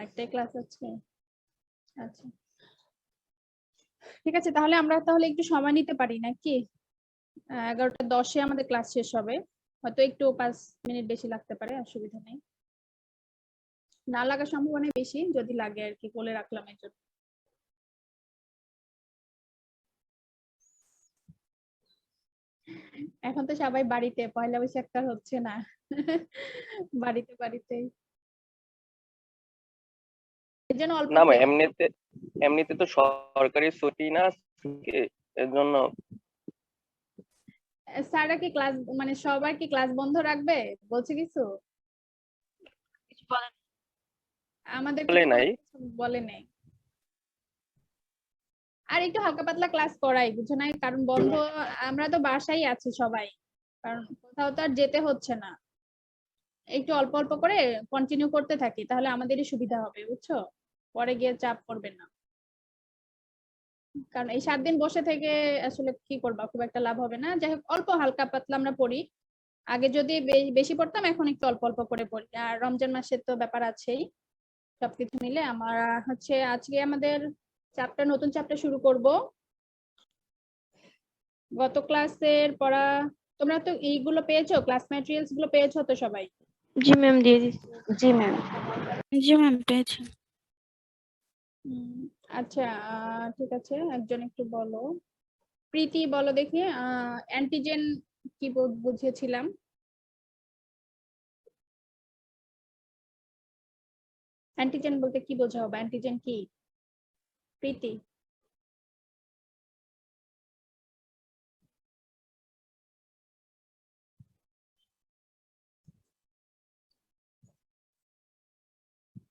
একটাই ক্লাস আছে। আচ্ছা ঠিক আছে, তাহলে আমরা তাহলে একটু সময় নিতে পারি নাকি? 11টা 10-এ আমাদের ক্লাস শেষ হবে, হয়তো একটু 5 মিনিট বেশি লাগতে পারে, অসুবিধা নেই। না লাগার সম্ভাবনা বেশি, যদি লাগে আর কি বলে রাখলাম এর জন্য। এখন তো সবাই বাড়িতে, পয়লা বৈশাখ তো হচ্ছে না বাড়িতে বাড়িতেই, এর জন্য অল্প না করে। এমনিতে এমনিতে তো সরকারি ছুটি না এর জন্য। স্যাররা কি ক্লাস মানে সবার কি ক্লাস বন্ধ রাখবে বলছে কিছু? আমাদের বলে নাই। বলে নেই। আর একটু হালকা পাতলা ক্লাস করাই, বুঝো নাই? কারণ বন্ধ, আমরা তো বাসায় আছি সবাই, কারণ কোথাও তো আর যেতে হচ্ছে না। একটু অল্প অল্প করে কন্টিনিউ করতে থাকি, তাহলে আমাদেরই সুবিধা হবে, বুঝছো? পরে গিয়ে চাপ করবে না, কারণ এই 7 দিন বসে থেকে আসলে কি করবা, খুব একটা লাভ হবে না। যাই হোক, অল্প হালকা পাতলা আমরা পড়ি। আগে যদি বেশি পড়তাম, এখন একটু অল্প অল্প করে পড়ি। আর রমজান মাসের তো ব্যাপার আছেই, সবকিছু মিলে আমার হচ্ছে আজকে আমাদের নতুন চ্যাপ্টার শুরু করব। গত ক্লাসের পড়া তোমরা তো এইগুলো পেয়েছো, ক্লাস ম্যাটেরিয়ালস গুলো পেয়েছো তো সবাই? জি ম্যাম, দিয়ে দিচ্ছি। জি ম্যাম। জি ম্যাম, পেয়েছি। আচ্ছা ঠিক আছে, একজন একটু বলো। প্রীতি বলো দেখি, অ্যান্টিজেন কি বুঝিয়েছিলাম? অ্যান্টিজেন বলতে কি বোঝা হবে, অ্যান্টিজেন কি প্রীতি?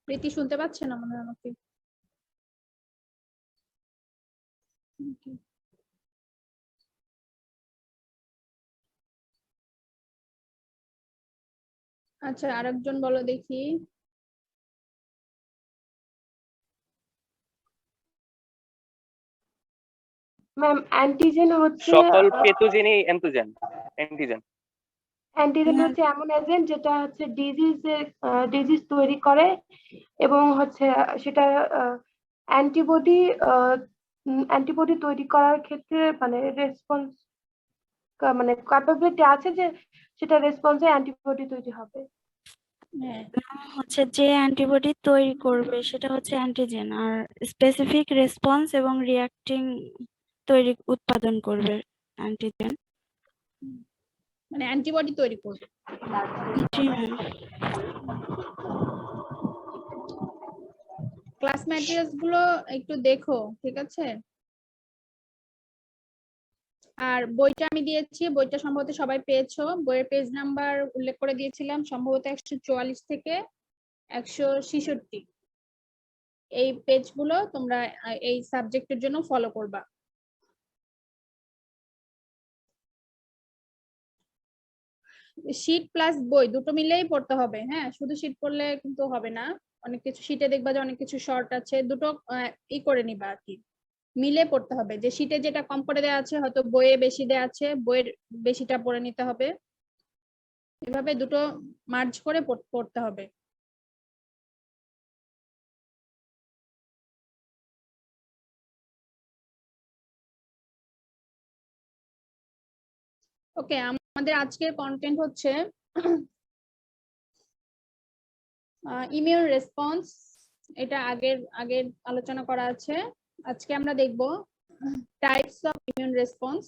প্রীতি শুনতে পাচ্ছে না মনে হয় আমাকে। আচ্ছা আরেকজন বলো দেখি। ম্যাম অ্যান্টিজেন হচ্ছে সকল পেথোজেনই অ্যান্টিজেন। অ্যান্টিজেন হচ্ছে এমন এজেন্ট যেটা হচ্ছে ডিজিজ তৈরি করে, এবং হচ্ছে সেটা অ্যান্টিবডি অ্যান্টিবডি তৈরি করার ক্ষেত্রে মানে রেসপন্স মানে ক্যাপাবিলিটি আছে যে সেটা রেসপন্সে অ্যান্টিবডি তৈরি হবে। হ্যাঁ হচ্ছে যে অ্যান্টিবডি তৈরি করবে সেটা হচ্ছে অ্যান্টিজেন, আর স্পেসিফিক রেসপন্স এবং রিঅ্যাক্টিং উৎপাদন করবে অ্যান্টিজেন। মানে অ্যান্টিবডি তৈরি করবে। জি ম্যাম। ক্লাস ম্যাটেরিয়ালস গুলো একটু দেখো, ঠিক আছে? আর বইটা আমি দিয়েছি, বইটা সম্ভবত সবাই পেয়েছো। বইয়ের পেজ নাম্বার উল্লেখ করে দিয়েছিলাম, সম্ভবত 144 থেকে 166। এই পেজগুলো তোমরা এই সাবজেক্টের জন্য ফলো করবা। শীট প্লাস বই দুটো মিলেই পড়তে হবে, হ্যাঁ, শুধু শীট পড়লে কিন্তু হবে না। অনেক কিছু শীটে দেখবা যে অনেক কিছু শর্ট আছে, দুটো ই করে নিবা আর কি, মিলে পড়তে হবে। যে শীটে যেটা কম করে দেওয়া আছে, হয়তো বইয়ে বেশি দেওয়া আছে, বইয়ের বেশিটা পড়ে নিতে হবে, এভাবে দুটো মার্জ করে পড়তে হবে। ওকে, আমাদের আজকের কন্টেন্ট হচ্ছে ইমিউন রেসপন্স। এটা আগের আগের আলোচনা করা আছে। আজকে আমরা দেখব types of immune response.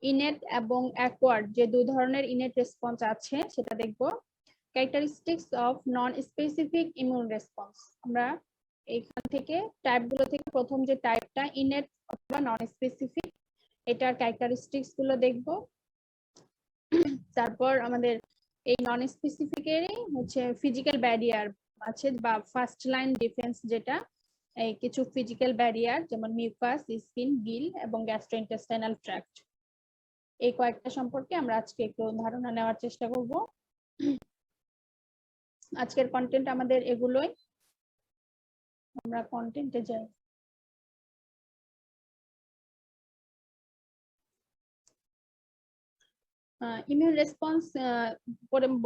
Innate এবং অ্যাকোয়ার্ড, যে দুই ধরনের ইনেট রেসপন্স আছে সেটা দেখব। Characteristics of non specific immune response. আমরা এখান থেকে টাইপগুলো থেকে প্রথম যে টাইপটা ইনেট অথবা নন স্পেসিফিক, এটার ক্যারেক্টারিস্টিক্স গুলো দেখব। তারপর আমাদের এই নন স্পেসিফিকেরই হচ্ছে ফিজিক্যাল ব্যারিয়ার আছে বা ফার্স্ট লাইন ডিফেন্স, যেটা এই কিছু ফিজিক্যাল ব্যারিয়ার যেমন মিউকাস, স্কিন, গিল এবং গ্যাস্ট্রোইন্টেস্টাইনাল ট্র্যাক্ট, এই কয়েকটা সম্পর্কে আমরা আজকে একটু ধারণা নেওয়ার চেষ্টা করব। আজকের কন্টেন্ট আমাদের এগুলোই। আমরা কন্টেন্টে যাই। ইমিউন রেসপন্স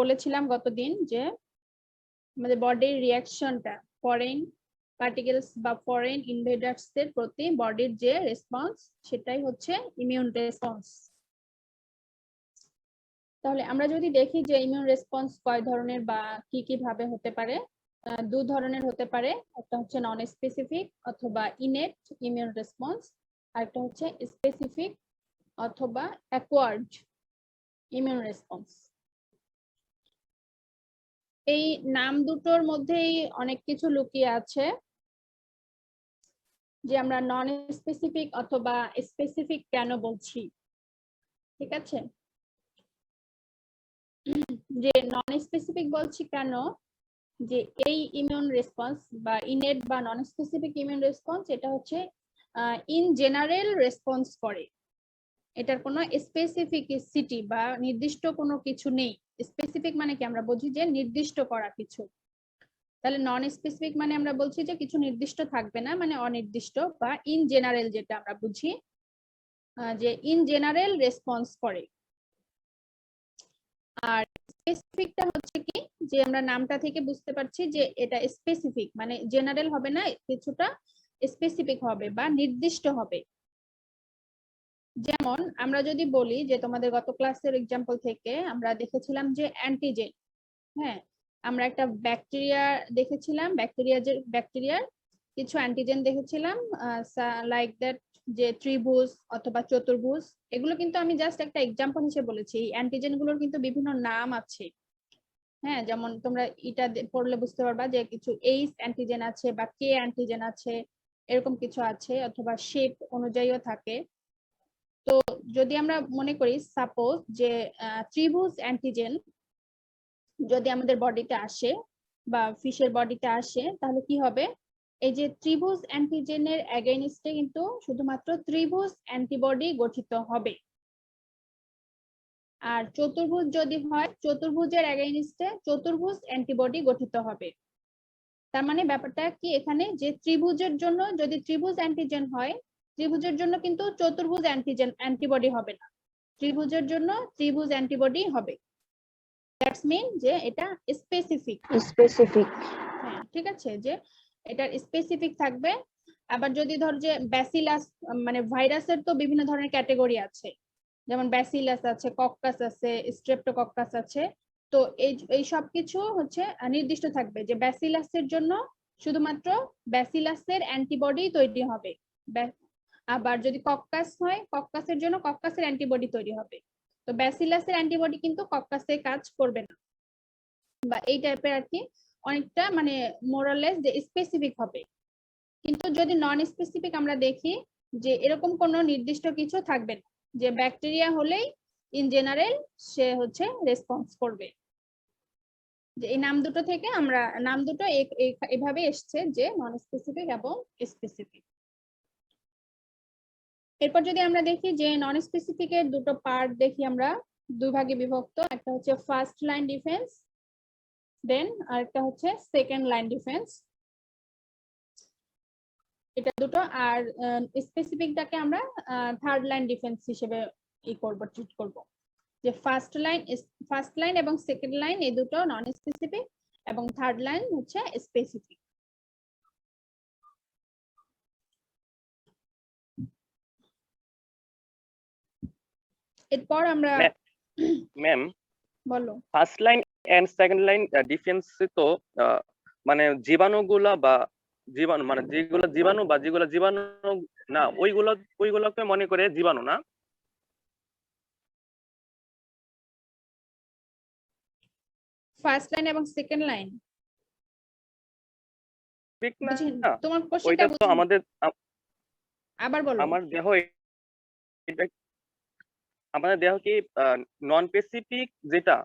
বলেছিলাম গতদিন যে আমাদের বডির রিয়াকশনটা, ফরেন পার্টিকেলস বা ফরেন ইনভেডার্স এর প্রতি বডির যে রেসপন্স সেটাই হচ্ছে ইমিউন রেসপন্স। তাহলে আমরা যদি দেখি যে ইমিউন রেসপন্স কয় ধরনের বা কি কি ভাবে হতে পারে, দু ধরনের হতে পারে। একটা হচ্ছে নন স্পেসিফিক অথবা ইনেট ইমিউন রেসপন্স, আর একটা হচ্ছে স্পেসিফিক অথবা অ্যাকোয়ার্ড ইমিউন রেসপন্স। এই নাম দুটোর মধ্যেই অনেক কিছু লুকিয়ে আছে, যে আমরা নন স্পেসিফিক অথবা স্পেসিফিক কেন বলছি। ঠিক আছে, যে নন স্পেসিফিক বলছি কেন, যে এই ইমিউন রেসপন্স বা ইনেট বা নন স্পেসিফিক ইমিউন রেসপন্স এটা হচ্ছে ইন জেনারেল রেসপন্স করে, এটার কোনো স্পেসিফিসিটি বা নির্দিষ্ট কোনো কিছু নেই। স্পেসিফিক মানে কি আমরা বুঝি যে নির্দিষ্ট করা কিছু, তাহলে নন স্পেসিফিক মানে আমরা বলছি যে কিছু নির্দিষ্ট থাকবে না, মানে অনির্দিষ্ট, বা ইন জেনারেল যেটা আমরা বুঝি যে ইন জেনারেল রেসপন্স করে। আর স্পেসিফিকটা হচ্ছে কি, যে আমরা নামটা থেকে বুঝতে পারছি যে এটা স্পেসিফিক, মানে জেনারেল হবে না, কিছুটা স্পেসিফিক হবে বা নির্দিষ্ট হবে। যেমন আমরা যদি বলি যে তোমাদের গত ক্লাসের এক্সাম্পল থেকে আমরা দেখেছিলাম যে অ্যান্টিজেন, হ্যাঁ, আমরা একটা ব্যাকটেরিয়া দেখেছিলাম, ব্যাকটেরিয়ার কিছু অ্যান্টিজেন দেখেছিলাম, লাইক দ্যাট, যে ত্রিভুজ অথবা চতুর্ভুজ। এগুলো কিন্তু আমি জাস্ট একটা এক্সাম্পল হিসেবে বলেছি, এই অ্যান্টিজেন গুলোর কিন্তু বিভিন্ন নাম আছে। হ্যাঁ, যেমন তোমরা এটা পড়লে বুঝতে পারবা যে কিছু এইচ অ্যান্টিজেন আছে বা কে অ্যান্টিজেন আছে, এরকম কিছু আছে, অথবা শেপ অনুযায়ীও থাকে। তো যদি আমরা মনে করি সাপোজ যে ত্রিভুজ অ্যান্টিজেন যদি আমাদের বডিতে আসে বা ফিশের বডিতে আসে, তাহলে কি হবে, এই যে ত্রিভুজ অ্যান্টিজেনের এগেইনস্টে কিন্তু শুধুমাত্র ত্রিভুজ অ্যান্টিবডি গঠিত হবে। আর চতুর্ভুজ যদি হয়, চতুর্ভুজের এগেইনস্টে চতুর্ভুজ অ্যান্টিবডি গঠিত হবে। তার মানে ব্যাপারটা কি এখানে, যে ত্রিভুজের জন্য যদি ত্রিভুজ অ্যান্টিজেন হয়, ত্রিভুজের জন্য কিন্তু চতুর্ভুজ অ্যান্টিবডি হবে না, ত্রিভুজের জন্য ত্রিভুজ অ্যান্টিবডি হবে। দ্যাটস মিন যে এটা স্পেসিফিক। হ্যাঁ, ঠিক আছে, যে এটার স্পেসিফিক থাকবে। আবার যদি ধর যে ব্যাসিলাস, মানে ভাইরাসের তো বিভিন্ন ধরনের ক্যাটাগরি আছে, যেমন ব্যাসিলাস আছে, কক্কাস আছে, স্ট্রেপ্টোকক্কাস আছে। তো এই সব কিছু হচ্ছে নির্দিষ্ট থাকবে যে ব্যাসিলাসের জন্য শুধুমাত্র ব্যাসিলাসের অ্যান্টিবডি তৈরি হবে, আবার যদি কক্কাস হয়, কক্কাসের জন্য কক্কাসের অ্যান্টিবডি তৈরি হবে। তো ব্যাসিলাসের অ্যান্টিবডি কিন্তু কক্কাসে কাজ করবে না, বা এই টাইপের আর কি, অনেকটা মানে মোরালেস যে স্পেসিফিক হবে। কিন্তু যদি নন স্পেসিফিক আমরা দেখি যে এরকম কোনো নির্দিষ্ট কিছু থাকবে না, যে ব্যাকটেরিয়া হলেই ইন জেনারেল সে হচ্ছে রেসপন্স করবে। যে এই নাম দুটো থেকে আমরা, নাম দুটো এভাবে এসছে, যে নন স্পেসিফিক এবং স্পেসিফিক। এরপর যদি আমরা দেখি যে নন স্পেসিফিক এর দুটো পার্ট দেখি আমরা, দুই ভাগে বিভক্ত, একটা হচ্ছে ফার্স্ট লাইন ডিফেন্স, দেন আরেকটা হচ্ছে সেকেন্ড লাইন ডিফেন্স, এটা দুটো। আর স্পেসিফিকটাকে আমরা থার্ড লাইন ডিফেন্স হিসেবে ট্রিট করব। যে ফার্স্ট লাইন এবং সেকেন্ড লাইন এই দুটো নন স্পেসিফিক, এবং থার্ড লাইন হচ্ছে স্পেসিফিক। এরপর আমরা ম্যাম, বলো। First line and second line defence তো মানে জীবাণুগুলা বা জীবাণু, মানে যেগুলো জীবাণু বা যেগুলো জীবাণু না, ওইগুলোকে মনে করে জীবাণু না? ফার্স্ট লাইন এবং সেকেন্ড লাইন ঠিক না? তোমার ওইটা কোশ্চেনটা তো আমাদের আবার বলো। এটা আমাদের দেহ কি নন স্পেসিফিক, যেটা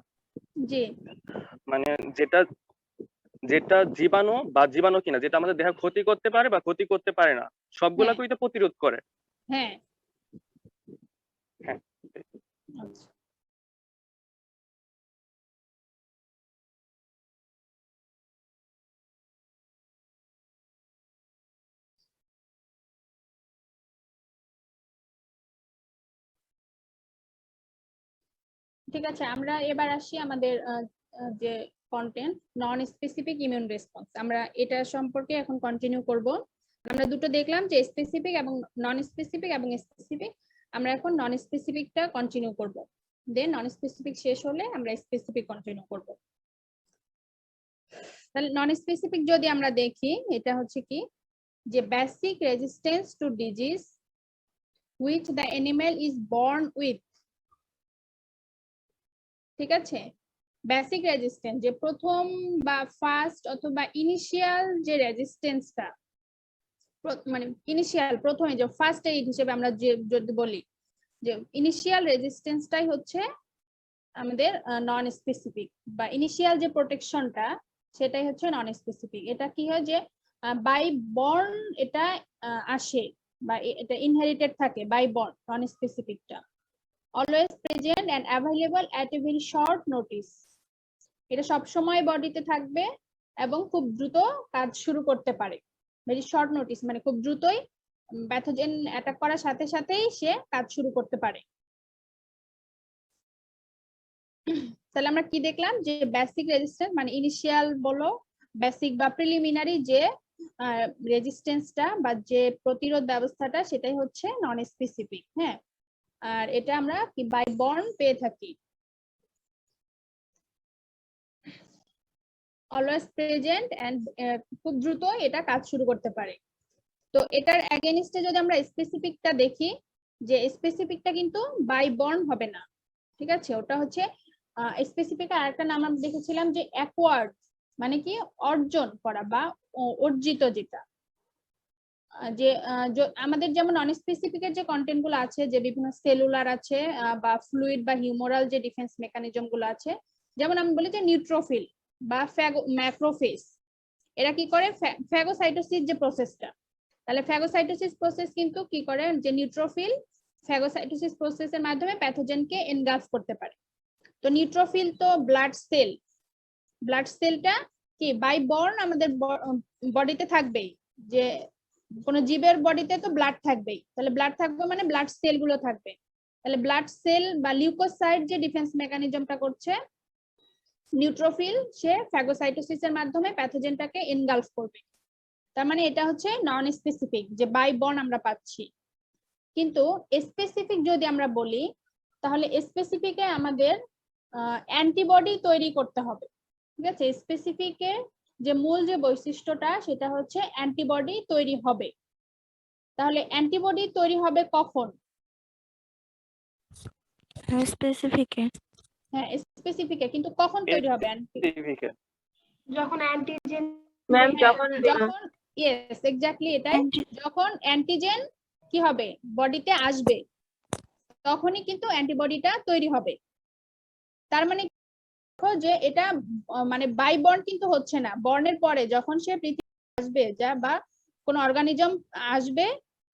জি, মানে যেটা যেটা জীবাণু বা জীবাণু কিনা, যেটা আমাদের দেহ ক্ষতি করতে পারে বা ক্ষতি করতে পারে না, সবগুলাকেই তো প্রতিরোধ করে। হ্যাঁ, হ্যাঁ, আচ্ছা। ঠিক আছে, আমরা এবার আসি আমাদের যে content non specific immune response. আমরা এটা সম্পর্কে এখন কন্টিনিউ করব। আমরা দুটো দেখলাম যে স্পেসিফিক এবং নন স্পেসিফিক এবং স্পেসিফিক। আমরা এখন নন স্পেসিফিকটা কন্টিনিউ করব, দেন নন স্পেসিফিক শেষ হলে আমরা স্পেসিফিক কন্টিনিউ করব। তাহলে নন স্পেসিফিক যদি আমরা দেখি, এটা হচ্ছে কি যে basic resistance to disease which the animal is born with। ঠিক আছে, বেসিক রেজিস্ট্যান্স যে প্রথম বা ফার্স্ট অথবা ইনিশিয়াল যে রেজিস্ট্যান্সটা, মানে ইনিশিয়াল প্রথমে যে ফার্স্ট এইড হিসেবে আমরা যে যদি বলি যে ইনিশিয়াল রেজিস্ট্যান্সটাই হচ্ছে আমাদের নন স্পেসিফিক, বা ইনিশিয়াল যে প্রোটেকশনটা সেটাই হচ্ছে নন স্পেসিফিক। এটা কি হয় যে বাই বর্ন এটা আসে বা এটা ইনহেরিটেড থাকে বাই বর্ন। নন স্পেসিফিকটা always present and available at a very short notice. এটা সব সময় বডিতে থাকবে এবং খুব দ্রুত কাজ শুরু করতে পারে। ভেরি শর্ট নোটিস মানে খুব দ্রুতই প্যাথোজেন অ্যাটাক করার সাথে সাথেই সে কাজ শুরু করতে পারে। তাহলে আমরা কি দেখলাম যে বেসিক রেজিস্ট্যান্স মানে ইনিশিয়াল বলো বেসিক বা প্রিলিমিনারি যে রেজিস্ট্যান্সটা বা যে প্রতিরোধ ব্যবস্থাটা সেটাই হচ্ছে নন স্পেসিফিক। হ্যাঁ, আর এটা আমরা কি বাই বর্ন পেয়ে থাকি। অলওয়েজ প্রেজেন্ট এন্ড খুব দ্রুত এটা কাজ শুরু করতে পারে। তো এটার এগেইনস্টে যদি আমরা স্পেসিফিকটা দেখি, যে স্পেসিফিকটা কিন্তু বাই বর্ন হবে না। ঠিক আছে, ওটা হচ্ছে স্পেসিফিক আরেকটা নাম আমরা দেখেছিলাম যে অ্যাকোয়ার্ড, মানে কি অর্জন করা বা অর্জিত যেটা। যে আমাদের যেমন নন স্পেসিফিকের যে কন্টেন্ট গুলো আছে, যে বিভিন্ন সেলুলার আছে বা ফ্লুইড বা হিউমোরাল যে ডিফেন্স মেকানিজম গুলো আছে, যেমন আমি বলি যে নিউট্রোফিল বা ম্যাক্রোফেজ, এরা কি করে ফ্যাগোসাইটোসিস যে প্রসেসটা, তাহলে ফ্যাগোসাইটোসিস প্রসেস কিন্তু কি করে যে নিউট্রোফিল ফ্যাগোসাইটোসিস প্রসেসের মাধ্যমে প্যাথোজেনকে এনগালফ করতে পারে। তো নিউট্রোফিল তো ব্লাড সেল, ব্লাড সেলটা কি বাই বর্ন আমাদের বডিতে থাকবেই, যে কোন জীবের বডিতে তো ব্লাড থাকবেই, তাহলে ব্লাড থাকবে মানে ব্লাড সেল গুলো থাকবে। তাহলে ব্লাড সেল বা লিউকোসাইট যে ডিফেন্স মেকানিজমটা করছে, নিউট্রোফিল সে ফ্যাগোসাইটোসিসের মাধ্যমে প্যাথোজেনটাকে এনগালফ করবে। তার মানে এটা হচ্ছে নন স্পেসিফিক, যে বাই বর্ন আমরা পাচ্ছি। কিন্তু স্পেসিফিক যদি আমরা বলি, তাহলে স্পেসিফিকে আমাদের অ্যান্টিবডি তৈরি করতে হবে। ঠিক আছে, স্পেসিফিকে যে মূল যে বৈশিষ্ট্যটা সেটা হচ্ছে অ্যান্টিবডি তৈরি হবে। তাহলে অ্যান্টিবডি তৈরি হবে কখন? স্পেসিফিকে। হ্যাঁ, স্পেসিফিকে, কিন্তু কখন তৈরি হবে স্পেসিফিকে? যখন অ্যান্টিজেন ম্যাম যখন ইয়েস এক্স্যাক্টলি এটাই, যখন অ্যান্টিজেন কি হবে বডিতে আসবে তখনই কিন্তু অ্যান্টিবডিটা তৈরি হবে। তার মানে যে এটা মানে বাই বর্ন কিন্তু হচ্ছে না, বর্নের পরে যখন সে পৃথিবীতে আসবে যা বা কোন অর্গানিজম আসবে,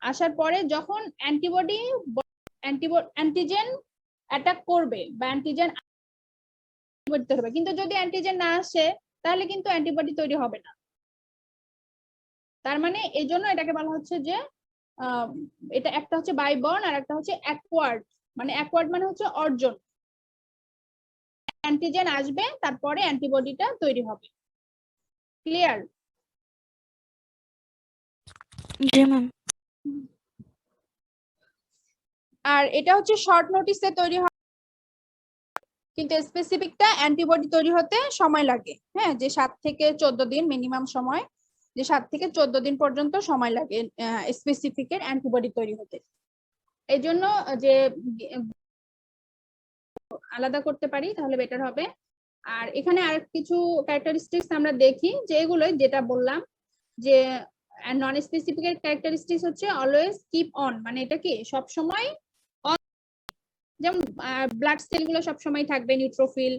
আসার পরে যখন অ্যান্টিজেন অ্যাটাক করবে বা অ্যান্টিজেন করতে হবে, কিন্তু যদি অ্যান্টিজেন না আসে তাহলে কিন্তু অ্যান্টিবডি তৈরি হবে না। তার মানে এই জন্য এটাকে বলা হচ্ছে যে এটা একটা হচ্ছে বাই বর্ন আর একটা হচ্ছে অ্যাকোয়ার্ড। মানে অ্যাকোয়ার্ড মানে হচ্ছে অর্জন, অ্যান্টিজেন আসবে তারপরে অ্যান্টিবডিটা তৈরি হবে। ক্লিয়ার? জি ম্যাম। আর এটা হচ্ছে শর্ট নোটিসে তৈরি হয়, কিন্তু স্পেসিফিকটা অ্যান্টিবডি তৈরি হতে সময় লাগে। হ্যাঁ, যে 7 থেকে 14 দিন মিনিমাম সময়, যে 7 থেকে 14 দিন পর্যন্ত সময় লাগে স্পেসিফিকের অ্যান্টিবডি তৈরি হতে। এই জন্য যে আলাদা করতে পারি তাহলে বেটার হবে। আর এখানে আর কিছু ক্যারেক্টারিস্টিক্স আমরা দেখি, যে এগুলোই যেটা বললাম যে নন স্পেসিফিকের ক্যারেক্টারিস্টিক্স হচ্ছে অলওয়েজ কিপ অন, মানে এটা কি সব সময় অন, যেমন ব্লাড সেল গুলো সব সময় থাকবে, নিউট্রোফিল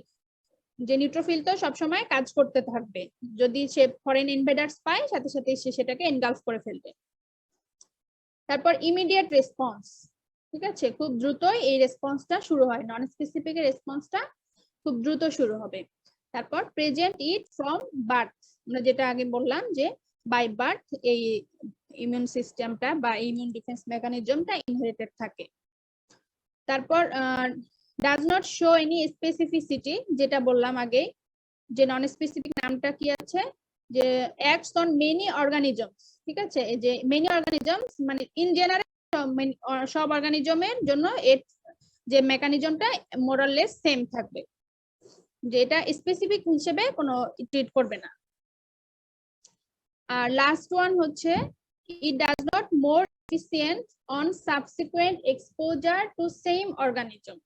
যে নিউট্রোফিল তো সব সময় কাজ করতে থাকবে, যদি সে ফরেন ইনভেডার্স পায় সাথে সাথে সে সেটাকে এনগালফ করে ফেলবে। তারপর ইমিডিয়েট রেসপন্স, ঠিক আছে, খুব দ্রুতই এই রেসপন্সটা শুরু হয়, নন স্পেসিফিকের রেসপন্সটা খুব দ্রুত শুরু হবে। তারপর প্রেজেন্ট ইট ফ্রম বার্থ, আমরা যেটা আগে বললাম যে বাই বার্থ এই ইমিউন সিস্টেমটা বা ইমিউন ডিফেন্স মেকানিজমটা ইনহেরিটেড থাকে। তারপর does not show any specificity, যেটা বললাম আগে, যে নন স্পেসিফিক নামটা কি আছে, যে অ্যাক্টস অন মেনি অর্গানিজমস, ঠিক আছে, এই যে মেনি অর্গানিজমস মানে ইন জেনারেল সব অর্গানিজমের জন্য এর যে মেকানিজমটা মোরাললেস সেম থাকবে, যে এটা স্পেসিফিক হিসেবে কোনো ট্রিট করবে না। আর লাস্ট ওয়ান হচ্ছে it does not more efficient on subsequent exposure to same organism।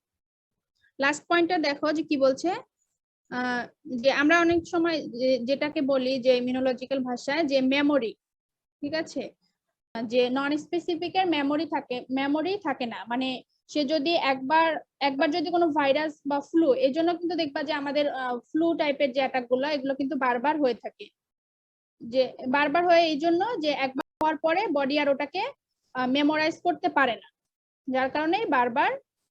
Last পয়েন্টটা দেখো যে কি বলছে, যে আমরা অনেক সময় যেটাকে বলি যে ইমিউনোলজিক্যাল ভাষায় যে মেমোরি, ঠিক আছে, যে নন স্পেসিফিকের মেমোরি থাকে না, মানে সে যদি একবার যদি কোনো ভাইরাস বা ফ্লু, এই জন্য কিন্তু দেখবা যে আমাদের ফ্লু টাইপের যে অ্যাটাক গুলো এগুলো কিন্তু বারবার হয়ে থাকে, যে বারবার হয় এই জন্য যে একবার হওয়ার পরে বডি আর ওটাকে মেমোরাইজ করতে পারে না, যার কারণে বারবার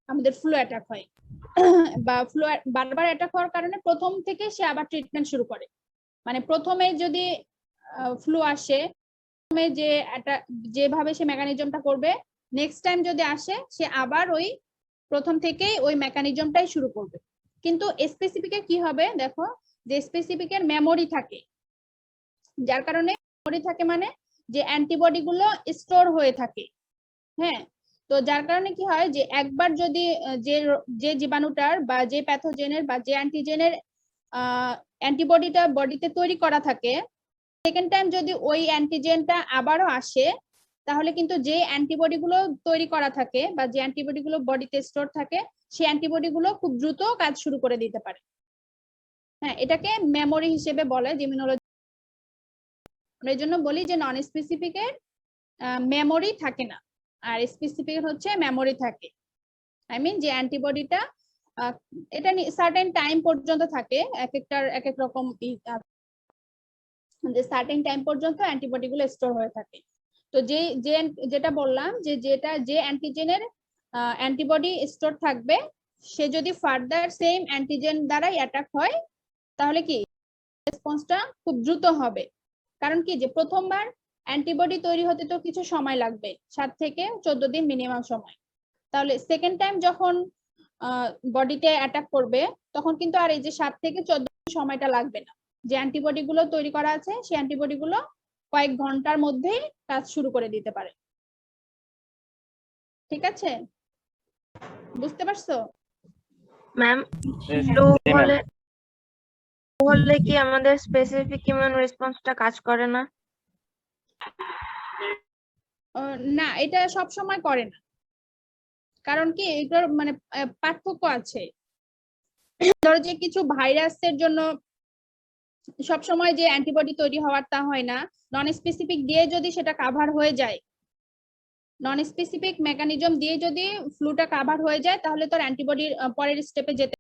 আমাদের ফ্লু অ্যাটাক হয় বা ফ্লু বারবার অ্যাটাক হওয়ার কারণে প্রথম থেকে সে আবার ট্রিটমেন্ট শুরু করে, মানে প্রথমে যদি ফ্লু আসে প্রথমে যেভাবে সে মেকানিজমটা করবে, নেক্সট টাইম যদি আসে সে আবার ওই প্রথম থেকেই ওই মেকানিজমটাই শুরু করবে। কিন্তু স্পেসিফিকের কি হবে দেখো, যে স্পেসিফিকের মেমোরি থাকে, যার কারণে মেমোরি থাকে মানে যে অ্যান্টিবডি গুলো স্টোর হয়ে থাকে, হ্যাঁ, তো যার কারণে কি হয় যে একবার যদি যে জীবাণুটার বা যে প্যাথোজেনের বা যে অ্যান্টিজেনের অ্যান্টিবডিটা বডিতে তৈরি করা থাকে, সেকেন্ড টাইম যদি ওই অ্যান্টিজেনটা আবারও আসে, তাহলে কিন্তু যে অ্যান্টিবডি গুলো তৈরি করা থাকে বা যে অ্যান্টিবডি গুলো বডিতে স্টোর থাকে, সেই অ্যান্টিবডি গুলো খুব দ্রুত কাজ শুরু করে দিতে পারে। হ্যাঁ, এটাকে মেমোরি হিসেবে বলে যে ইমিউনোলজি। আমরা এই জন্য বলি যে নন স্পেসিফিকের মেমোরি থাকে না, আর স্পেসিফিক হচ্ছে মেমোরি থাকে। আই মিন যে অ্যান্টিবডিটা এটা সার্টেন টাইম পর্যন্ত থাকে, এক একটার এক এক রকম, যে সার্টেন টাইম পর্যন্ত অ্যান্টিবডি গুলো স্টোর হয়ে থাকে। তো যেটা বললাম যে অ্যান্টিজেনের অ্যান্টিবডি স্টোর থাকবে, সে যদি ফার্দার সেম অ্যান্টিজেন দ্বারাই অ্যাটাক হয়, তাহলে কি রেসপন্সটা খুব দ্রুত হবে। কারণ কি, যে প্রথমবার অ্যান্টিবডি তৈরি হতে তো কিছু সময় লাগবে, 7 থেকে 14 দিন মিনিমাম সময়। তাহলে সেকেন্ড টাইম যখন বডিতে অ্যাটাক করবে, তখন কিন্তু আর এই যে 7 থেকে 14 দিন সময়টা লাগবে না। যে অ্যান্টিবডি গুলো তৈরি করা আছে, সেই অ্যান্টিবডি গুলো কয়েক ঘন্টার মধ্যেই কাজ শুরু করে দিতে পারে। ঠিক আছে, বুঝতে পারছো? ম্যাম, ফ্লু হলে কি আমাদের স্পেসিফিক ইমিউন রেসপন্সটা কাজ করে না? না, এটা সব সময় করে না। কারণ কি, এটার মানে পার্থক্য আছে। ধরো যে কিছু ভাইরাসের জন্য সব সময় যে অ্যান্টিবডি তৈরি হওয়ার তা হয় না, নন স্পেসিফিক দিয়ে যদি সেটা কাভার হয়ে যায়, নন স্পেসিফিক মেকানিজম দিয়ে যদি ফ্লুটা কাভার হয়ে যায়, তাহলে তোর অ্যান্টিবডির পরের স্টেপে যেতে,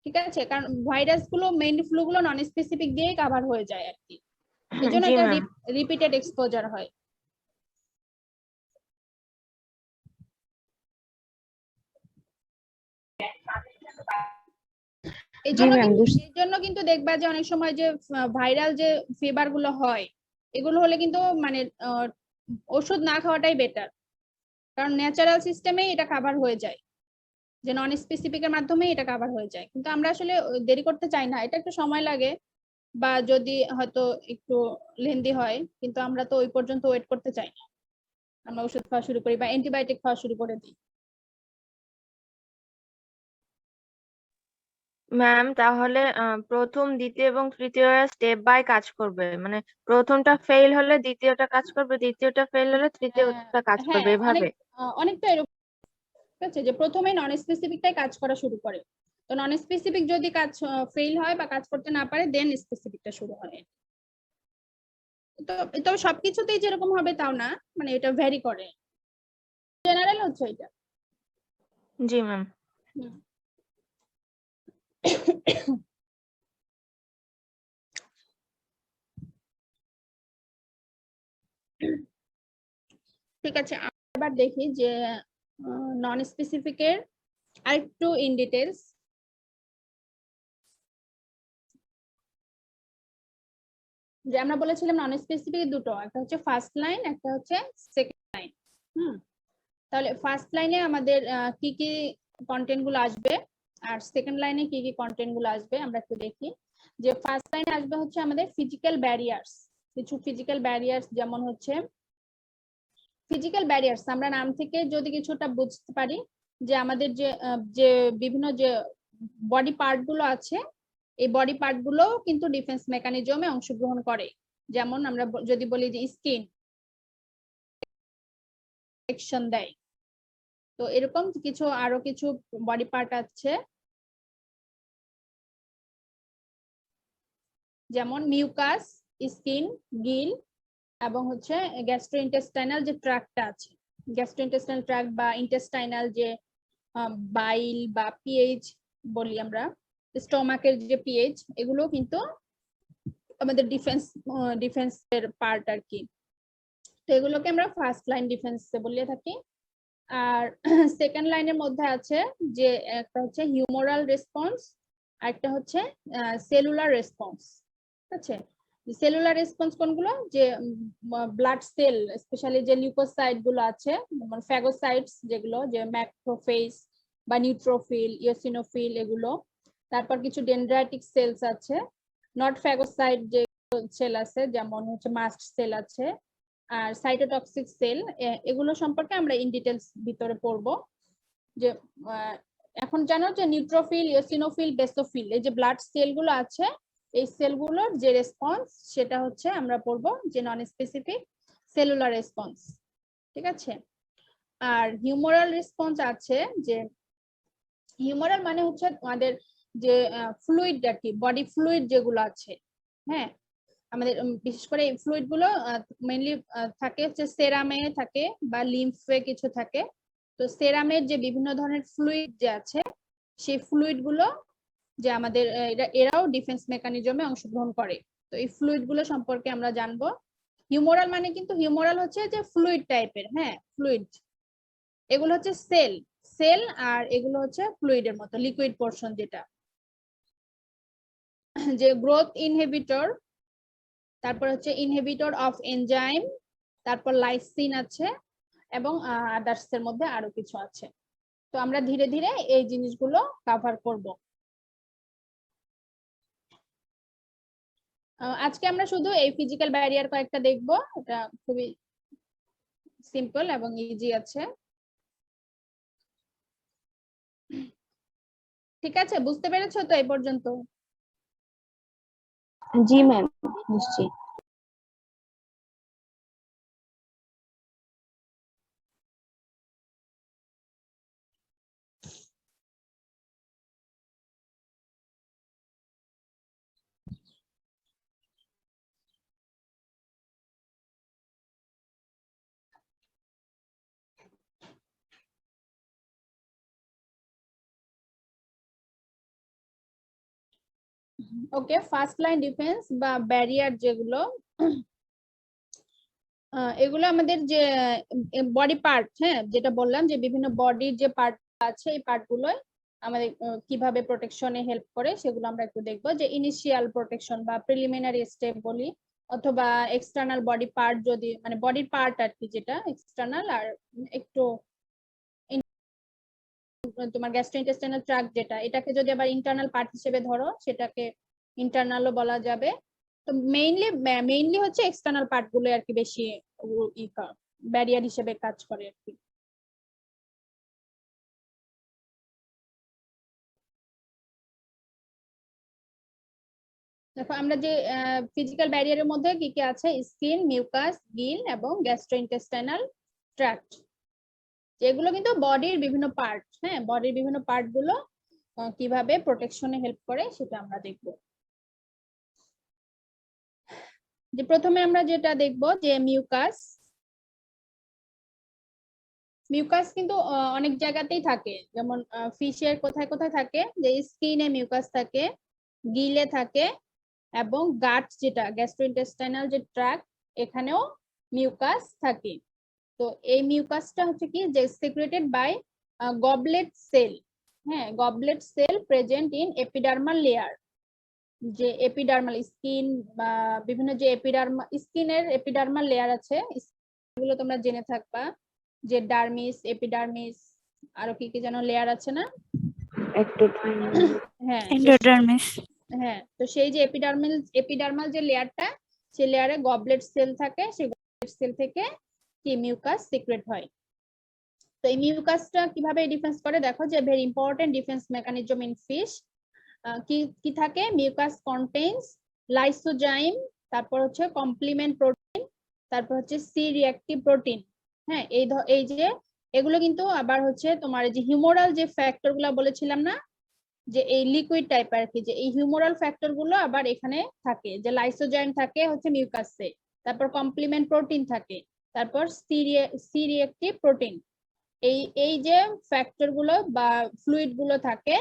ঠিক আছে, কারণ ভাইরাস গুলো মেইনলি ফ্লু গুলো নন স্পেসিফিক দিয়েই কাভার হয়ে যায় আর কি, এজন্য জি এটা ম্যাম। রিপিটেড এক্সপোজার হয়। এই জন্য কিন্তু দেখবা যে অনেক সময় যে ভাইরাল যে ফিভার গুলো হয়, এগুলো হলে কিন্তু মানে ওষুধ না খাওয়াটাই বেটার, কারণ ন্যাচারাল সিস্টেমে এটা কাভার হয়ে যায়, যে নন স্পেসিফিকের মাধ্যমে এটা কাভার হয়ে যায়। কিন্তু আমরা আসলে দেরি করতে চাই না, এটা একটু সময় লাগে বা যদি হয়তো একটু লেন্দি হয়, কিন্তু আমরা তো ওই পর্যন্ত ওয়েট করতে চাই না, আমরা ওষুধ খাওয়া শুরু করি বা অ্যান্টিবায়োটিক খাওয়া শুরু করে দিই। ম্যাম, তাহলে প্রথম, দ্বিতীয় এবং তৃতীয় স্টেপ বাই কাজ করবে, মানে প্রথমটা ফেল হলে দ্বিতীয়টা কাজ করবে, দ্বিতীয়টা ফেল হলে তৃতীয়টা কাজ করবে, এভাবে? অনেকটা এরকম, ঠিক আছে, যে প্রথমে নন স্পেসিফিকটাই কাজ করা শুরু করে। তো নন স্পেসিফিক যদি কাজ ফেল হয় বা কাজ করতে না পারে, দেন স্পেসিফিকটা শুরু হয়। তো তবে সবকিছুতেই যেরকম হবে তাও না, মানে এটা ভ্যারি করে, জেনারেল হচ্ছে এটা। জি ম্যাম। ঠিক আছে, আবার দেখি যে নন স্পেসিফিকের আরেকটু ইন ডিটেলস। যে আমরা বলেছিলাম নন স্পেসিফিক দুটো, একটা হচ্ছে ফার্স্ট লাইন, একটা হচ্ছে সেকেন্ড লাইন। তাহলে ফার্স্ট লাইনে আমাদের কি কি কন্টেন্ট গুলো আসবে, আর সেকেন্ড লাইনে কি কি কন্টেন্ট গুলো আসবে আমরা একটু দেখি। যে ফার্স্ট লাইনে আসবে হচ্ছে আমাদের ফিজিক্যাল ব্যারিয়ার্স, কিছু ফিজিক্যাল ব্যারিয়ার্স, যেমন হচ্ছে ফিজিক্যাল ব্যারিয়ার্স আমরা নাম থেকে যদি কিছুটা বুঝতে পারি যে আমাদের যে বিভিন্ন যে বডি পার্ট গুলো আছে, এই বডি পার্ট গুলো কিন্তু ডিফেন্স মেকানিজমে অংশগ্রহণ করে। যেমন আমরা যদি বলি যে স্কিন প্রোটেকশন দেয়, তো এরকম কিছু আরো কিছু বডি পার্ট আছে, যেমন মিউকাস, স্কিন, গিল এবং হচ্ছে গ্যাস্ট্রোইন্টেস্টাইনাল যে ট্র্যাক্টটা আছে, গ্যাস্ট্রোইন্টেস্টাইনাল ট্র্যাক্ট বা ইন্টেস্টাইনাল যে বাইল বা পিএইচ বলি আমরা, স্টোমাকের যে পিএইচ, এগুলো কিন্তু আমাদের ডিফেন্সের পার্ট আর কি। তো এগুলোকে আমরা ফার্স্ট লাইন ডিফেন্স বলে থাকি। আর সেকেন্ড লাইনের মধ্যে আছে যে একটা হচ্ছে হিউমোরাল রেসপন্স, আর একটা হচ্ছে সেলুলার রেসপন্স। ঠিক আছে, সেলুলার রেসপন্স কোনগুলো, যে ব্লাড সেল স্পেশালি যে লিউকোসাইট গুলো আছে, মানে ফ্যাগোসাইটস যেগুলো, যে ম্যাক্রোফেজ বা নিউট্রোফিল, ইওসিনোফিল এগুলো। তারপর কিছু ডেনড্রাইটিক সেলস আছে, নট ফ্যাগোসাইট যে সেল আছে, যেমন হচ্ছে মাস্ট সেল আছে, আর সাইটোটক্সিক সেল। এগুলো সম্পর্কে আমরা ইন ডিটেলস ভিতরে পড়বো। যে এখন জানো যে নিউট্রোফিল, ইওসিনোফিল, বেসোফিল, এই যে ব্লাড সেল গুলো আছে, এই সেলগুলোর যে রেসপন্স সেটা হচ্ছে আমরা পড়বো যে নন স্পেসিফিক সেলুলার রেসপন্স। ঠিক আছে, আর হিউমোরাল রেসপন্স আছে, যে হিউমোরাল মানে হচ্ছে আমাদের যে ফ্লুইড আর কি, বডি ফ্লুইড যেগুলো আছে, হ্যাঁ আমাদের বিশেষ করে এই ফ্লুইড গুলো মেইনলি থাকে হচ্ছে সেরামে থাকে বা লিম্ফে কিছু থাকে। তো সেরামের যে বিভিন্ন ধরনের ফ্লুইড যে আছে, সেই ফ্লুইড গুলো যে আমাদের এরাও ডিফেন্স মেকানিজমে অংশগ্রহণ করে। তো এই ফ্লুইড গুলো সম্পর্কে আমরা জানবো। হিউমোরাল মানে কিন্তু হিউমোরাল হচ্ছে যে ফ্লুইড টাইপের, হ্যাঁ ফ্লুইড, এগুলো হচ্ছে সেল সেল, আর এগুলো হচ্ছে ফ্লুইডের মতো লিকুইড পোর্শন যেটা, যে গ্রোথ ইনহিবিটর, তারপর হচ্ছে ইনহিবিটর অফ এনজাইম, তারপর লাইসিন আছে, এবং আদার্স এর মধ্যে আরো কিছু আছে। তো আমরা ধীরে ধীরে এই জিনিসগুলো কভার করব। আজকে আমরা শুধু এই ফিজিক্যাল ব্যারিয়ার কয়েকটা দেখবো, এটা খুবই সিম্পল এবং ইজি আছে। ঠিক আছে, বুঝতে পেরেছো তো এই পর্যন্ত? জি ম্যাম, নিশ্চয়ই। ওকে, ফার্স্ট লাইন ডিফেন্স বা ব্যারিয়ার যেগুলো, এগুলো আমাদের যে বডি পার্ট, হ্যাঁ যেটা বললাম যে বিভিন্ন বডির যে পার্ট আছে, এই পার্ট গুলোই আমাদের কিভাবে প্রোটেকশনে হেল্প করে সেগুলো আমরা একটু দেখবো। যে ইনিশিয়াল প্রোটেকশন বা প্রিলিমিনারি স্টেপ বলি, অথবা এক্সটার্নাল বডি পার্ট, যদি মানে বডির পার্ট আর কি যেটা এক্সটার্নাল, আর একটু তোমার গ্যাস্ট্রোইন্টেস্টাইনাল ট্র্যাক্ট যেটা, এটাকে যদি আবার ইন্টারনাল পার্ট হিসেবে ধরো সেটাকে ইন্টারনালও বলা যাবে। তো মেইনলি হচ্ছে এক্সটার্নাল পার্ট গুলো আর কি বেশি ব্যারিয়ার হিসেবে কাজ করে আর কি। দেখো আমরা যে ফিজিক্যাল ব্যারিয়ারের মধ্যে কি কি আছে, স্কিন, মিউকাস, গিল এবং গ্যাস্ট্রোইন্টেস্টাইনাল ট্র্যাক্ট, যেগুলো কিন্তু বডির বিভিন্ন পার্ট, হ্যাঁ বডির বিভিন্ন পার্ট গুলো কিভাবে প্রোটেকশনে হেল্প করে সেটা আমরা দেখব। যে প্রথমে আমরা যেটা দেখব যে মিউকাস। মিউকাস কিন্তু অনেক জায়গাতেই থাকে, যেমন ফিশের কোথায় কোথায় থাকে, যে স্কিনে মিউকাস থাকে, গিলে থাকে, এবং গাট যেটা গ্যাস্ট্রোইন্টেস্টাইনাল যে ট্র্যাক্ট, এখানেও মিউকাস থাকে। তো এই মিউকাসটা হচ্ছে কি, যে সিক্রেটেড বাই গবলেট সেল, হ্যাঁ goblet cell present in epidermal layer. যে এপিডার্মাল স্কিন বা বিভিন্ন যে স্কিনের এপিডার্মাল লেয়ার আছে, এগুলো তোমরা জেনে থাকবা, যে ডার্মিস, এপিডার্মিস, আরো কি কি যেন লেয়ার আছে না, হ্যাঁ এন্ডোডার্মিস। হ্যাঁ, তো সেই যে এপিডার্মাল যে লেয়ারটা, সেই লেয়ারে গবলেট সেল থাকে, সেই গবলেট সেল থেকে কি মিউকাস সিক্রেট হয়। তো এই মিউকাসটা কিভাবে ডিফেন্স করে দেখো, যে very important defence mechanism in fish. কি কি থাকে, মিউকাস কন্টেইনস লাইসোজাইম, তারপর হচ্ছে কমপ্লিমেন্ট প্রোটিন, তারপর হচ্ছে সি রিঅ্যাক্টিভ প্রোটিন। হ্যাঁ, এই যে এগুলো কিন্তু আবার হচ্ছে তোমার যে হিউমোরাল যে ফ্যাক্টর গুলা বলেছিলাম না, যে এই লিকুইড টাইপ আর কি, যে এই হিউমোরাল ফ্যাক্টর গুলো আবার এখানে থাকে, যে লাইসোজাইম থাকে হচ্ছে মিউকাসে, তারপর কমপ্লিমেন্ট প্রোটিন থাকে, তারপর সি রিঅ্যাক্টিভ প্রোটিন। এই যে ফ্যাক্টর গুলো বা ফ্লুইড গুলো থাকে,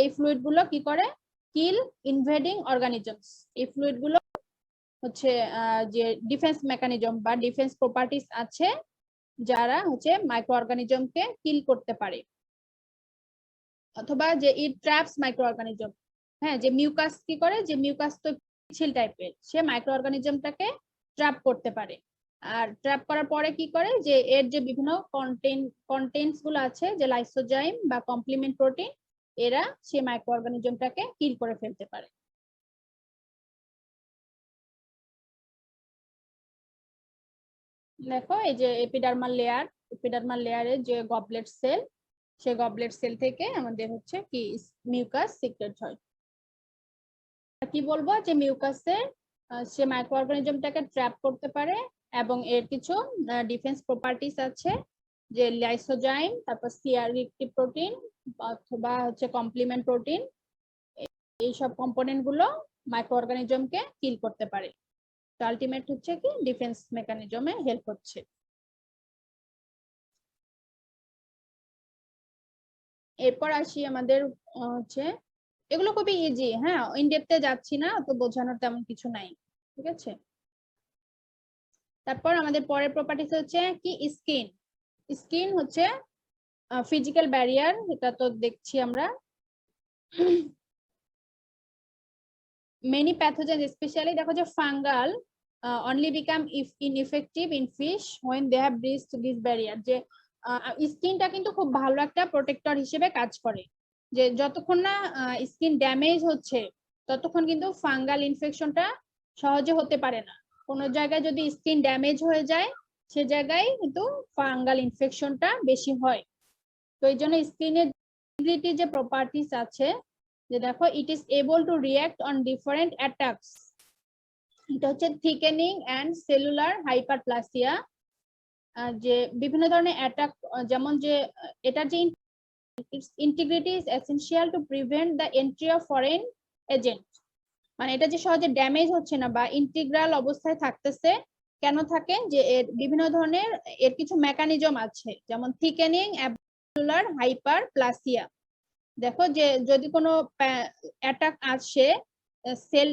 এই ফ্লুইড গুলো কি করে, কিল ইনভেডিং অর্গানিজমস। এই ফ্লুইড গুলো হচ্ছে যে ডিফেন্স মেকানিজম বা ডিফেন্স প্রপার্টিস আছে, যারা হচ্ছে মাইক্রো অর্গানিজমকে কিল করতে পারে, অথবা যে ইট ট্র্যাপস মাইক্রো অর্গানিজম। হ্যাঁ, যে মিউকাস কি করে, যে মিউকাস তো পিচ্ছিল টাইপের, সে মাইক্রো অর্গানিজমটাকে ট্র্যাপ করতে পারে। আর ট্র্যাপ করার পরে কি করে, যে এর যে বিভিন্ন কন্টেন্টস গুলো আছে, যে লাইসোজাইম বা কমপ্লিমেন্ট প্রোটিন, এরা সেই মাইক্রো অর্গানিজমটাকে কিল করে ফেলতে পারে। দেখো এই যে এপিডার্মাল লেয়ারে যে গবলেট সেল, সেই গবলেট সেল থেকে আমাদের হচ্ছে কি মিউকাস সিক্রেট হয়। কি বলবো, যে মিউকাসে সে মাইক্রো অর্গানিজমটাকে ট্র্যাপ করতে পারে, এবং এর কিছু ডিফেন্স প্রপার্টিস আছে, যে লাইসোজাইম, তারপর সিআরএক্টিভ প্রোটিন অথবা হচ্ছে কমপ্লিমেন্ট প্রোটিন, এইসব কম্পোনেন্ট গুলো মাইক্রো অর্গানিজমকে কিল করতে পারে। তো আলটিমেট হচ্ছে কি ডিফেন্স মেকানিজমে হেল্প হচ্ছে। এরপর আসি আমাদের হচ্ছে, এগুলো খুবই ইজি, হ্যাঁ, ইনডেপথে যাচ্ছি না, তো বোঝানোর তেমন কিছু নাই, ঠিক আছে। তারপর আমাদের পরের প্রপার্টিস হচ্ছে কি স্কিন। স্কিন হচ্ছে ফিজিক্যাল ব্যারিয়ার, এটা তো দেখছি আমরা। মেনি প্যাথোজেন স্পেশালি দেখো যে fungal only become ineffective in fish when they have breached this barrier। যে স্কিনটা কিন্তু খুব ভালো একটা প্রোটেক্টর হিসেবে কাজ করে, যে যতক্ষণ না স্কিন ড্যামেজ হচ্ছে ততক্ষণ কিন্তু ফাঙ্গাল ইনফেকশনটা সহজে হতে পারে না। কোনো জায়গায় যদি স্কিন ড্যামেজ হয়ে যায়, সে জায়গায় কিন্তু ফাঙ্গাল ইনফেকশনটা বেশি হয়। তো এই জন্য স্কিনের যে প্রপার্টিস আছে, যে দেখো it is able to react on different attacks. এটা হচ্ছে থিকেনিং এন্ড সেলুলার হাইপারপ্লাসিয়া, যে বিভিন্ন ধরনের অ্যাটাক, যেমন যে এটার যে integrity is essential to prevent the entry of foreign agent. মানে এটা যে সহজে ড্যামেজ হচ্ছে না বা ইন্টিগ্রাল অবস্থায় থাকতেছে, কেন থাকে, যে এর বিভিন্ন ধরনের এর কিছু মেকানিজম আছে, যেমন থিকেনিং এবং সেলুলার হাইপারপ্লাসিয়া। দেখো যে যদি কোনো অ্যাটাক আসে, সেল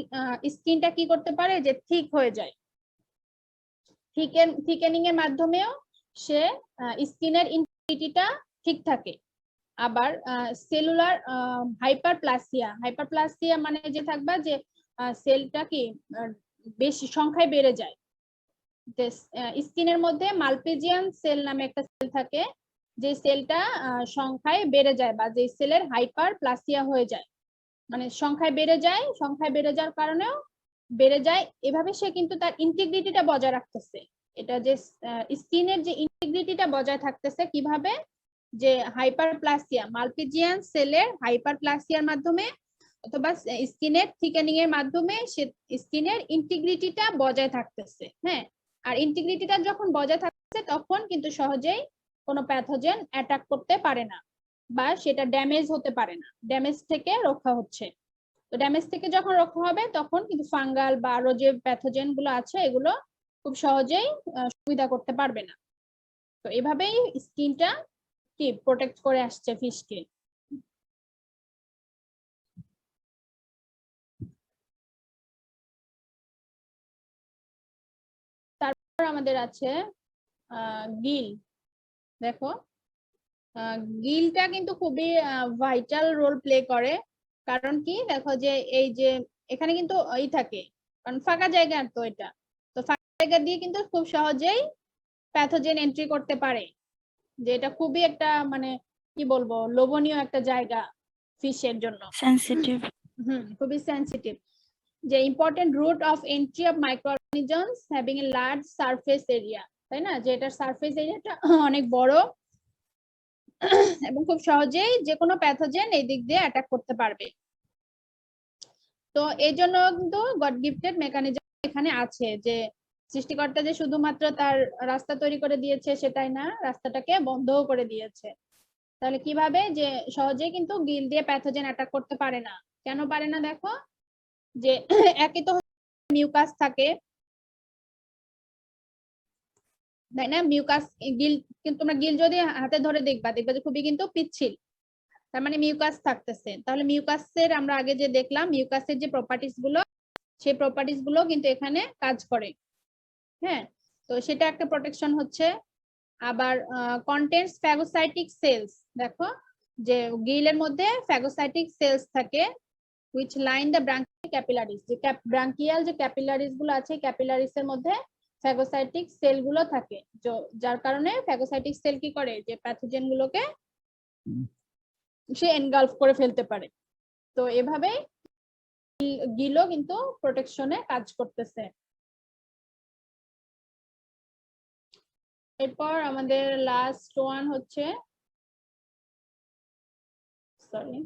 স্কিনটা কি করতে পারে, যে থিক হয়ে যায়। থিকেনিং এর মাধ্যমেও সে স্কিনের ইন্টিগ্রিটিটা ঠিক থাকে। আবার সেলুলার হাইপারপ্লাসিয়া মানে যে থাকবা যে সেলটা কি বেশি সংখ্যায় বেড়ে যায়। স্কিনের মধ্যে মালপিজিয়ান সেল নামে একটা সেল থাকে, যে সেলটা সংখ্যায় বেড়ে যায়, বা যে সেলের হাইপারপ্লাসিয়া হয়ে যায়, মানে সংখ্যায় বেড়ে যাওয়ার কারণেও বেড়ে যায়। এভাবে সে কিন্তু তার ইন্টিগ্রিটিটা বজায় রাখতেছে। এটা যে স্কিনের যে ইন্টিগ্রিটিটা বজায় থাকতেছে কিভাবে, যে হাইপারপ্লাসিয়া, মালপিজিয়ান সেলের হাইপারপ্লাসিয়ার মাধ্যমে অথবা স্কিনের থিকেনিং এর মাধ্যমে সে স্কিনের ইন্টিগ্রিটিটা বজায় থাকতেছে। হ্যাঁ, আর ইন্টিগ্রিটিটা যখন বজায় থাকছে, তখন কিন্তু সহজেই কোনো প্যাথোজেন অ্যাটাক করতে পারে না, বা সেটা ড্যামেজ হতে পারে না, ড্যামেজ থেকে রক্ষা হচ্ছে। তো ড্যামেজ থেকে যখন রক্ষা হবে, তখন কিন্তু ফাঙ্গাল বা আরো যে প্যাথোজেন গুলো আছে, এগুলো খুব সহজেই সুবিধা করতে পারবে না। তো এভাবেই স্কিনটা কি প্রোটেক্ট করে আসছে ফিশকে। তারপর আমাদের আছে গিল। দেখো গিলটা কিন্তু খুবই ভাইটাল রোল প্লে করে। কারণ কি, দেখো যে এই যে এখানে কিন্তু থাকে, কারণ ফাঁকা জায়গা, তো এটা তো ফাঁকা জায়গা দিয়ে কিন্তু খুব সহজেই প্যাথোজেন এন্ট্রি করতে পারে, যে এটা খুবই একটা মানে কি বলবো লোভনীয় একটা জায়গা ফিশের জন্য, সেনসিটিভ। খুবই সেনসিটিভ। যে important route of entry of microorganisms having a large surface area, তাই না, যে এটার সারফেস এরিয়াটা অনেক বড় এবং খুব সহজেই যে কোনো প্যাথোজেন এই দিক দিয়ে অ্যাটাক করতে পারবে। তো এই জন্য কিন্তু গড গিফটেড মেকানিজম এখানে আছে, যে সৃষ্টিকর্তা যে শুধুমাত্র তার রাস্তা তৈরি করে দিয়েছে সেটাই না, রাস্তাটাকে বন্ধও করে দিয়েছে। তাহলে কিভাবে, যে সহজে কিন্তু গিল দিয়ে প্যাথোজেন অ্যাটাক করতে পারে না। কেন পারে না দেখো, যে একই তো মিউকাস থাকে, তাই না, মিউকাস গিল, কিন্তু তোমরা গিল যদি হাতে ধরে দেখবা যে খুবই কিন্তু পিচ্ছিল, তার মানে মিউকাস থাকতেছে। তাহলে মিউকাসের আমরা আগে যে দেখলাম মিউকাসের যে প্রপার্টিস গুলো, সেই প্রপার্টিস গুলো কিন্তু এখানে কাজ করে। হ্যাঁ, তো সেটা একটা প্রোটেকশন হচ্ছে। আবার কন্টেন্টস ফ্যাগোসাইটিক সেলস, দেখো যে গিলের মধ্যে ফ্যাগোসাইটিক সেলস থাকে which line the branchial capillaries, যে ব্রাঙ্কিয়াল যে ক্যাপিলারিজ গুলো আছে, ক্যাপিলারিস এর মধ্যে ফ্যাগোসাইটিক সেল গুলো থাকে, যার কারণে ফ্যাগোসাইটিক সেল কি করে, যে প্যাথোজেন গুলোকে সে এনগালফ করে ফেলতে পারে। তো এভাবে গিলও কিন্তু প্রোটেকশনে কাজ করতেছে। এরপর আমাদের লাস্ট ওয়ান হচ্ছে, sorry,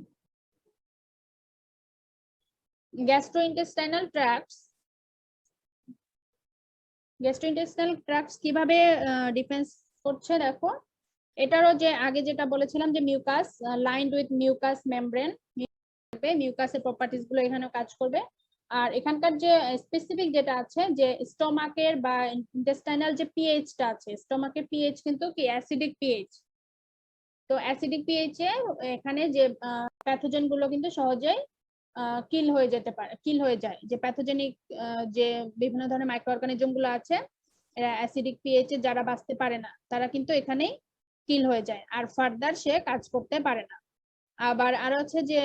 gastrointestinal tracts. Gastrointestinal tracts কিভাবে ডিফেন্স করছে দেখো, এটারও যে আগে যেটা বলেছিলাম যে mucus lined with mucus membrane, মিউকাসের প্রপার্টিস গুলো এখানেও কাজ করবে। আর এখানকার যে স্পেসিফিক যেটা আছে, যে স্টোমাকের বা ইন্টেস্টাইনাল যে পিএইচটা আছে, স্টোমাকের পিএইচ কিন্তু কি অ্যাসিডিক পিএইচ। তো অ্যাসিডিক পিএইচ এ এখানে যে প্যাথোজেন গুলো কিন্তু সহজেই কিল হয়ে যেতে পারে, কিল হয়ে যায়। যে প্যাথোজেনিক যে বিভিন্ন ধরনের মাইক্রো অর্গানিজম গুলো আছে, অ্যাসিডিক পিএইচ এ যারা বাঁচতে পারে না তারা কিন্তু এখানেই কিল হয়ে যায়, আর ফার্দার সে কাজ করতে পারে না। আবার আর হচ্ছে যে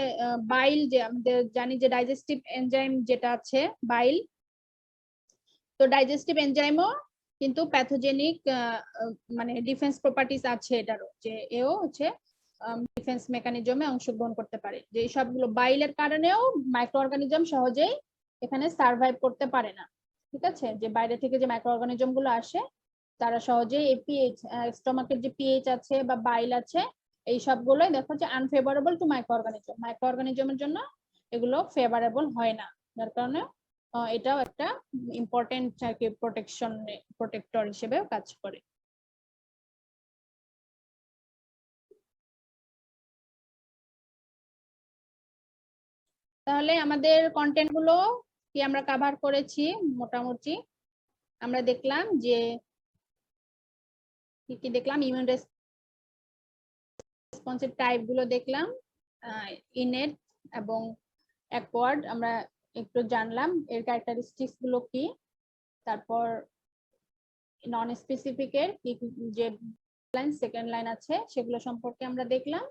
বাইল, যে আমাদের জানি যে ডাইজেস্টিভ এনজাইম যেটা আছে বাইল, তো ডাইজেস্টিভ এনজাইমও কিন্তু প্যাথোজেনিক মানে ডিফেন্স প্রপার্টিস আছে এটারও, যে এও হচ্ছে ডিফেন্স মেকানিজমে অংশগ্রহণ করতে পারে। যে সবগুলো বাইলের কারণেও মাইক্রো অর্গানিজম সহজেই এখানে সার্ভাইভ করতে পারে না। ঠিক আছে, যে বাইরে থেকে যে মাইক্রো অর্গানিজম গুলো আসে তারা সহজেই এই পিএইচ, স্টোমাকের যে পিএইচ আছে বা বাইল আছে, এই সবগুলোই দেখো যে unfavourable to micro organism, micro অর্গানিজমের জন্য এগুলো ফেভারেবল হয় না, যার কারণে এটাও একটা ইম্পর্টেন্ট প্রোটেক্টর হিসেবে কাজ করে। তাহলে আমাদের কন্টেন্ট গুলো কি আমরা কভার করেছি মোটামুটি। আমরা দেখলাম যে কি দেখলাম, ইমিউন রেসপন্সিভ টাইপ গুলো দেখলাম, ইনেট এবং অ্যাকোয়ার্ড আমরা একটু জানলাম এর ক্যারেক্টারিস্টিক্স গুলো কি। তারপর নন স্পেসিফিক এর যে লাইন সেকেন্ড লাইন আছে সেগুলো সম্পর্কে আমরা দেখলাম,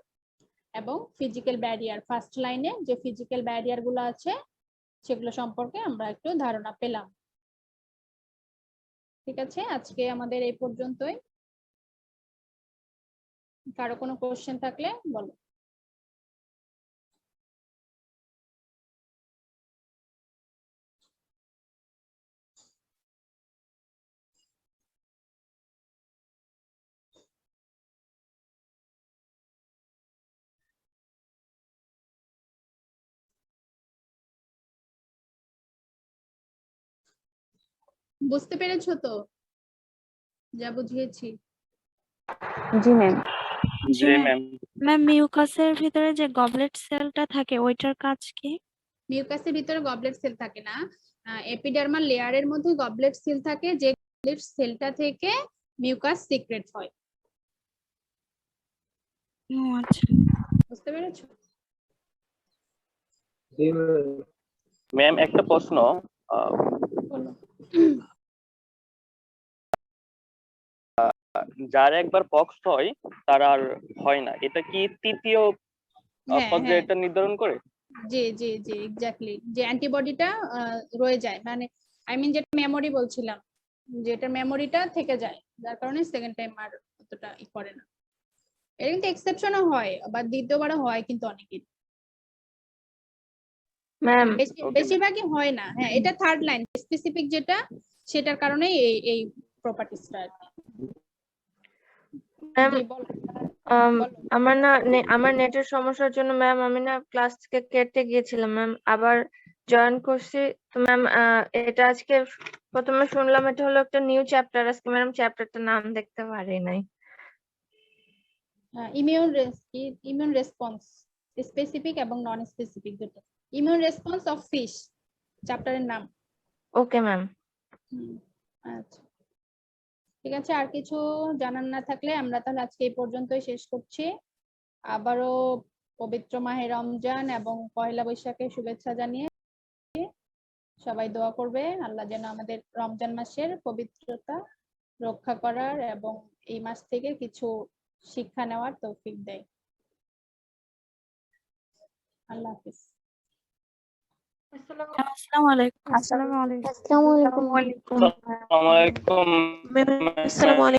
এবং ফিজিক্যাল ব্যারিয়ার ফার্স্ট লাইনে যে ফিজিক্যাল ব্যারিয়ার গুলো আছে সেগুলো সম্পর্কে আমরা একটু ধারণা পেলাম। ঠিক আছে, আজকে আমাদের এই পর্যন্তই। কারো কোনো কোশ্চেন থাকলে বলো। বুঝতে পেরেছো তো যা বুঝিয়েছি? জি ম্যাম। জি ম্যাম। ম্যাম মিউকাসের ভিতরে যে গবলেট সেলটা থাকে ওইটার কাজ কি? মিউকাসের ভিতরে গবলেট সেল থাকে না, এপিডার্মাল লেয়ারের মধ্যে গবলেট সেল থাকে, যে গবলেট সেলটা থেকে মিউকাস সিক্রেট হয়। ও আচ্ছা। বুঝতে পেরেছো? ম্যাম একটা প্রশ্ন, বলো। যার একবার পক্স হয় তার আর হয় না, এটা কি তৃতীয় হ্যাঁ, পর্যায়ে হ্যাঁ। এটা নির্ধারণ করে? জি জি জি এক্স্যাক্টলি, যে অ্যান্টিবডিটা রয়ে যায়, মানে আই মিন যেটা মেমোরি বলছিলাম, যেটা মেমোরিটা থেকে যায়, যার কারণে সেকেন্ড টাইম আর অতটা করে না। এটা কিন্তু এক্সেপশনও হয়, আবার দ্বিতীয়বারও হয় কিন্তু অনেকের, ম্যাম বেশিরভাগই হয় না। হ্যাঁ, এটা থার্ড লাইন স্পেসিফিক যেটা, সেটার কারণেই এই প্রপার্টিসটা আর কি। ম্যাম জি বলো। আমার না আমার নেটের সমস্যার জন্য ম্যাম আমি না ক্লাস থেকে কেটে গিয়েছিলাম ম্যাম, আবার জয়েন করছি। তো ম্যাম এটা আজকে প্রথমে শুনলাম এটা হলো একটা নিউ চ্যাপ্টার, আজকে ম্যাম চ্যাপ্টারটার নাম দেখতে পারি নাই। ইমিউন রেসপন্স স্পেসিফিক এবং নন স্পেসিফিক দুটো। ইমিউন রেসপন্স অফ ফিশ চ্যাপ্টারের নাম। Okay ma'am. আচ্ছা ঠিক আছে, আর কিছু জানার না থাকলে আমরা তাহলে আজকে এই পর্যন্তই শেষ করছি। আবারও পবিত্র মাহে রমজান এবং পয়লা বৈশাখের শুভেচ্ছা জানিয়ে সবাই দোয়া করবে আল্লাহ যেন আমাদের রমজান মাসের পবিত্রতা রক্ষা করার এবং এই মাস থেকে কিছু শিক্ষা নেওয়ার তৌফিক দেয়। আল্লাহ হাফিজ। আসসালামু আলাইকুম। আসসালামু আলাইকুম। আসসালামু আলাইকুম। আসসালামু আলাইকুম।